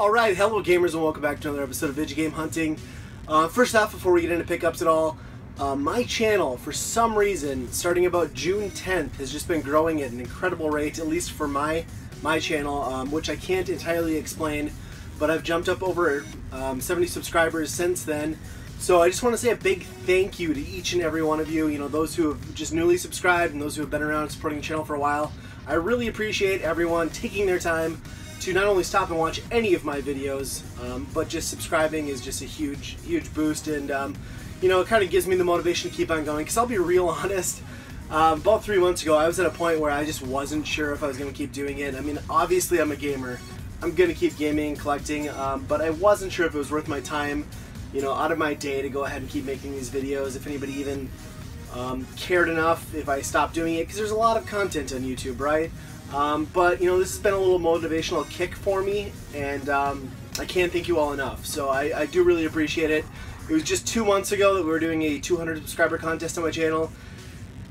Alright, hello gamers and welcome back to another episode of Vidja Game Hunting. First off, before we get into pickups at all, my channel, for some reason, starting about June 10th, has just been growing at an incredible rate, at least for my channel, which I can't entirely explain, but I've jumped up over 70 subscribers since then. So I just want to say a big thank you to each and every one of you, those who have just newly subscribed and those who have been around supporting the channel for a while. I really appreciate everyone taking their time to not only stop and watch any of my videos, but just subscribing is just a huge boost, and it kind of gives me the motivation to keep on going, because I'll be real honest, about 3 months ago I was at a point where I just wasn't sure if I was going to keep doing it. I mean, obviously I'm a gamer, I'm going to keep gaming and collecting, but I wasn't sure if it was worth my time, out of my day to go ahead and keep making these videos, if anybody even cared enough if I stopped doing it, because there's a lot of content on YouTube, right? But this has been a little motivational kick for me, and I can't thank you all enough. So I do really appreciate it. It was just 2 months ago that we were doing a 200 subscriber contest on my channel,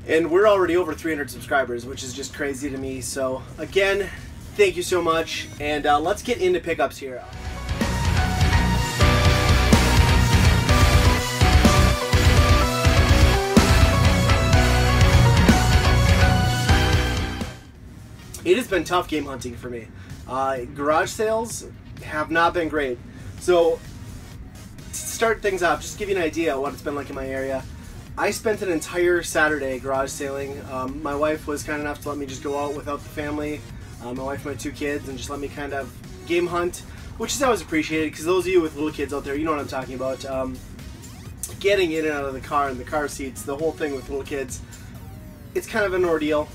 and we're already over 300 subscribers, which is just crazy to me. So again, thank you so much, and let's get into pickups here. It has been tough game hunting for me. Garage sales have not been great. So, to start things off, just to give you an idea of what it's been like in my area, I spent an entire Saturday garage sailing. My wife was kind enough to let me just go out without the family, my wife and my 2 kids, and just let me kind of game hunt, which is always appreciated, because those of you with little kids out there, you know what I'm talking about. Getting in and out of the car and the car seats, the whole thing with little kids, it's kind of an ordeal.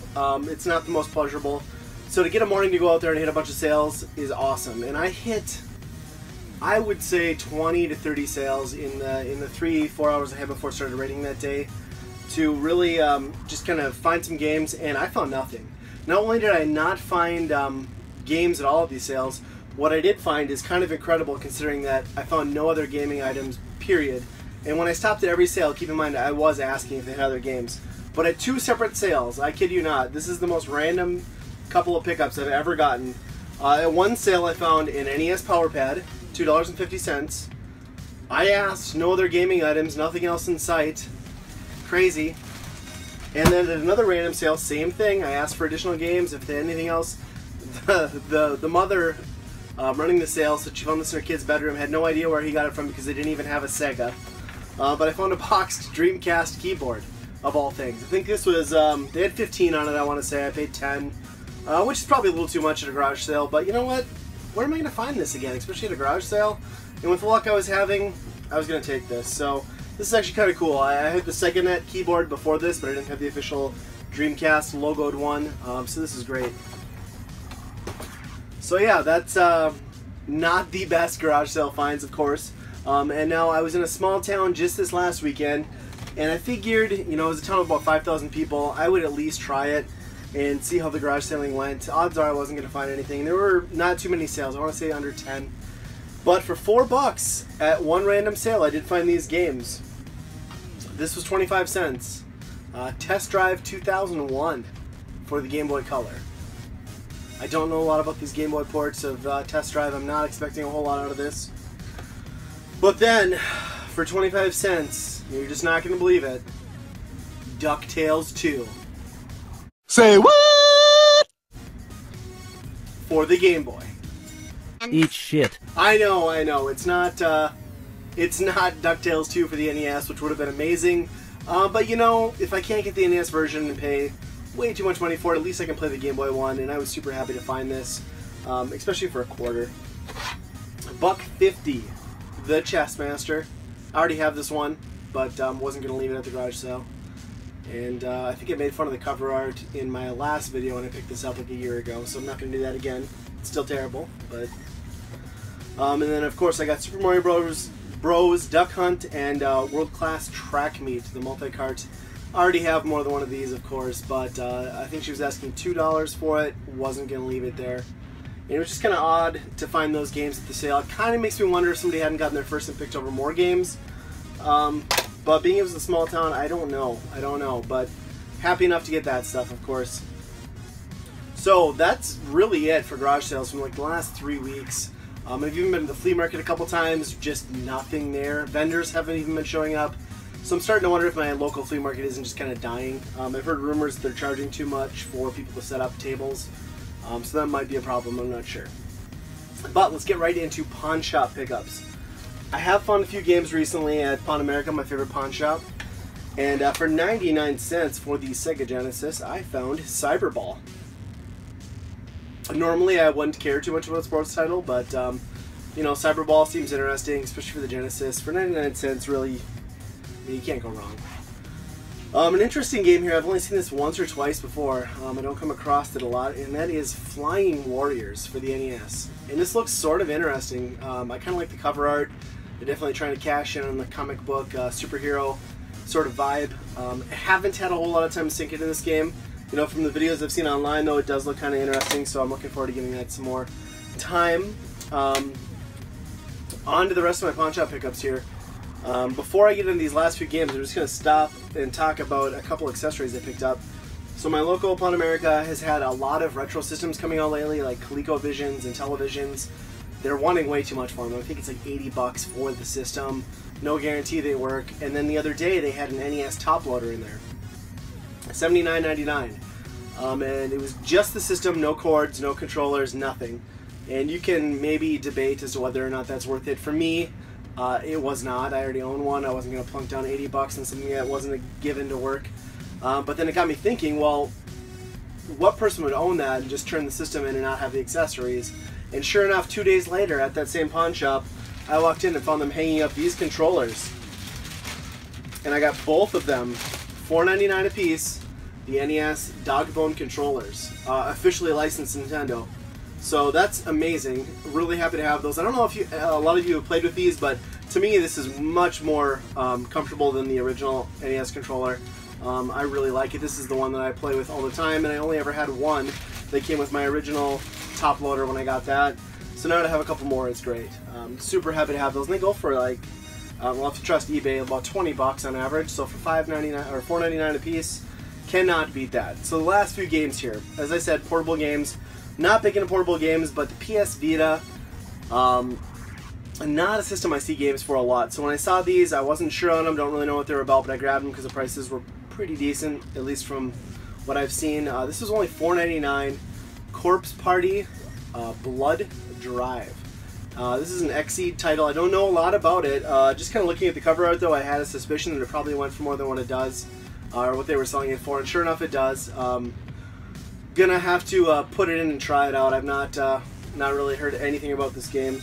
It's not the most pleasurable. So to get a morning to go out there and hit a bunch of sales is awesome. And I hit, I would say, 20 to 30 sales in the 3-4 hours I had before I started raiding that day, to really just kind of find some games, and I found nothing. Not only did I not find games at all of these sales, what I did find is kind of incredible, considering that I found no other gaming items, period. And when I stopped at every sale, keep in mind I was asking if they had other games. But at 2 separate sales, I kid you not, this is the most random couple of pickups I've ever gotten. At one sale I found an NES Power Pad, $2.50. I asked, no other gaming items, nothing else in sight. Crazy. And then at another random sale, same thing. I asked for additional games, if they had anything else. The mother running the sale said she found this in her kid's bedroom, had no idea where he got it from because they didn't even have a Sega. But I found a boxed Dreamcast keyboard, of all things. I think this was, they had 15 on it, I want to say. I paid 10, which is probably a little too much at a garage sale, but you know what? Where am I going to find this again, especially at a garage sale? And with the luck I was having, I was going to take this. So this is actually kind of cool. I had the SegaNet keyboard before this, but I didn't have the official Dreamcast logoed one, so this is great. So yeah, that's not the best garage sale finds, of course. And now I was in a small town just this last weekend, and I figured, it was a town of about 5,000 people, I would at least try it and see how the garage selling went. Odds are I wasn't going to find anything. There were not too many sales, I want to say under 10. But for $4 at one random sale, I did find these games. This was 25 cents. Test Drive 2001 for the Game Boy Color. I don't know a lot about these Game Boy ports of Test Drive. I'm not expecting a whole lot out of this. But then, for 25 cents, you're just not going to believe it, DuckTales 2. Say what? For the Game Boy. Eat shit. I know. It's not DuckTales 2 for the NES, which would have been amazing. But if I can't get the NES version and pay way too much money for it, at least I can play the Game Boy one, and I was super happy to find this, especially for a quarter. $1.50, the Chessmaster. I already have this one, but wasn't going to leave it at the garage sale. And I think I made fun of the cover art in my last video when I picked this up like a year ago, so I'm not going to do that again. It's still terrible, but... and then of course I got Super Mario Bros. Duck Hunt and World Class Track Meet, the multi-cart. I already have more than one of these, of course, but I think she was asking $2 for it. Wasn't going to leave it there. And it was just kind of odd to find those games at the sale. It kind of makes me wonder if somebody hadn't gotten there first and picked over more games. But being it was a small town, I don't know. But happy enough to get that stuff, of course. So that's really it for garage sales from like the last 3 weeks. I've even been to the flea market a couple times, just nothing there. Vendors haven't even been showing up. So I'm starting to wonder if my local flea market isn't just kind of dying. I've heard rumors that they're charging too much for people to set up tables. So that might be a problem, I'm not sure. But let's get right into pawn shop pickups. I have found a few games recently at Pawn America, my favorite pawn shop. And for 99 cents for the Sega Genesis, I found Cyberball. Normally I wouldn't care too much about a sports title, but you know, Cyberball seems interesting, especially for the Genesis. For 99 cents, really, you can't go wrong. An interesting game here, I've only seen this once or twice before. I don't come across it a lot, and that is Flying Warriors for the NES. And this looks sort of interesting. I kind of like the cover art. They're definitely trying to cash in on the comic book superhero sort of vibe. I haven't had a whole lot of time to sink into this game. You know, from the videos I've seen online, though, it does look kind of interesting, so I'm looking forward to giving that some more time. On to the rest of my pawn shop pickups here. Before I get into these last few games, I'm just going to stop and talk about a couple accessories I picked up. So my local Pawn America has had a lot of retro systems coming out lately, like ColecoVisions and televisions. They're wanting way too much for them. I think it's like 80 bucks for the system. No guarantee they work. And then the other day they had an NES top loader in there. $79.99. And it was just the system, no cords, no controllers, nothing. And you can maybe debate as to whether or not that's worth it. For me, it was not. I already own one. I wasn't going to plunk down 80 bucks on something that wasn't a given to work. But then it got me thinking, well, what person would own that and just turn the system in and not have the accessories? And sure enough, 2 days later at that same pawn shop, I walked in and found them hanging up these controllers. And I got both of them, $4.99 a piece, the NES Dogbone controllers, officially licensed Nintendo. So that's amazing. Really happy to have those. I don't know if a lot of you have played with these, but to me this is much more comfortable than the original NES controller. I really like it. This is the one that I play with all the time, and I only ever had one. They came with my original top loader when I got that. So now to have a couple more is great. Super happy to have those. And they go for like, we'll have to trust eBay, about 20 bucks on average. So for $5.99 or $4.99 a piece, cannot beat that. So the last few games here, as I said, portable games. Not big into portable games, but the PS Vita, not a system I see games for a lot. So when I saw these, I wasn't sure on them, don't really know what they were about, but I grabbed them because the prices were pretty decent, at least from what I've seen. This was only $4.99. Corpse Party Blood Drive. This is an Xseed title. I don't know a lot about it. Just kind of looking at the cover art, though, I had a suspicion that it probably went for more than what it does, or what they were selling it for, and sure enough it does. Gonna have to put it in and try it out. I've not really heard anything about this game.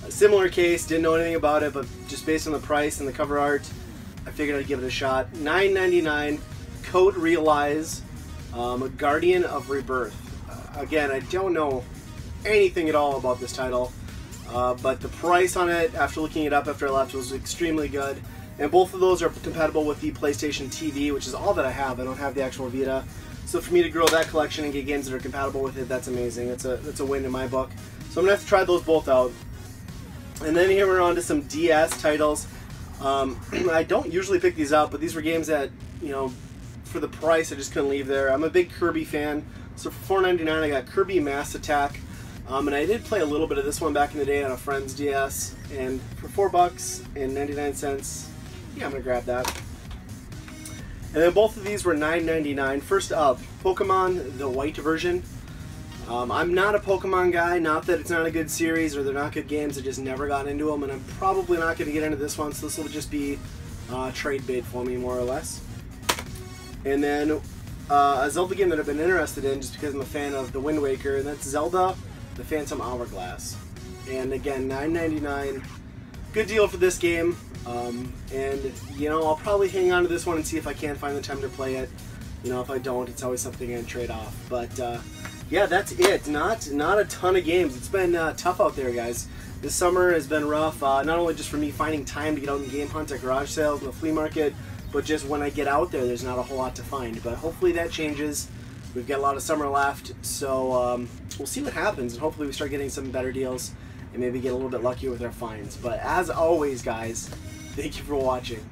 A similar case, didn't know anything about it, but just based on the price and the cover art, I figured I'd give it a shot. $9.99, Code Realize, Guardian of Rebirth. Again, I don't know anything at all about this title, but the price on it, after looking it up after I left, was extremely good. And both of those are compatible with the PlayStation TV, which is all that I have. I don't have the actual Vita. So for me to grow that collection and get games that are compatible with it, that's amazing. That's a win in my book. So I'm going to have to try those both out. And then here we're on to some DS titles. I don't usually pick these up, but these were games that, you know, for the price I just couldn't leave there. I'm a big Kirby fan. So for $4.99 I got Kirby Mass Attack. And I did play a little bit of this one back in the day on a friend's DS. And for $4.99, yeah, I'm going to grab that. And then both of these were $9.99. First up, Pokemon, the white version. I'm not a Pokemon guy, not that it's not a good series or they're not good games, I just never got into them, and I'm probably not going to get into this one, so this will just be trade bait for me, more or less. And then a Zelda game that I've been interested in just because I'm a fan of the Wind Waker, and that's Zelda, the Phantom Hourglass. And again, $9.99. Good deal for this game. And, you know, I'll probably hang on to this one and see if I can find the time to play it. You know, if I don't, it's always something I trade off. But, yeah, that's it. Not a ton of games. It's been tough out there, guys. This summer has been rough, not only just for me finding time to get out and game hunt at garage sales and the flea market, but just when I get out there, there's not a whole lot to find. But hopefully that changes. We've got a lot of summer left, so we'll see what happens, and hopefully we start getting some better deals and maybe get a little bit luckier with our finds. But as always, guys, thank you for watching.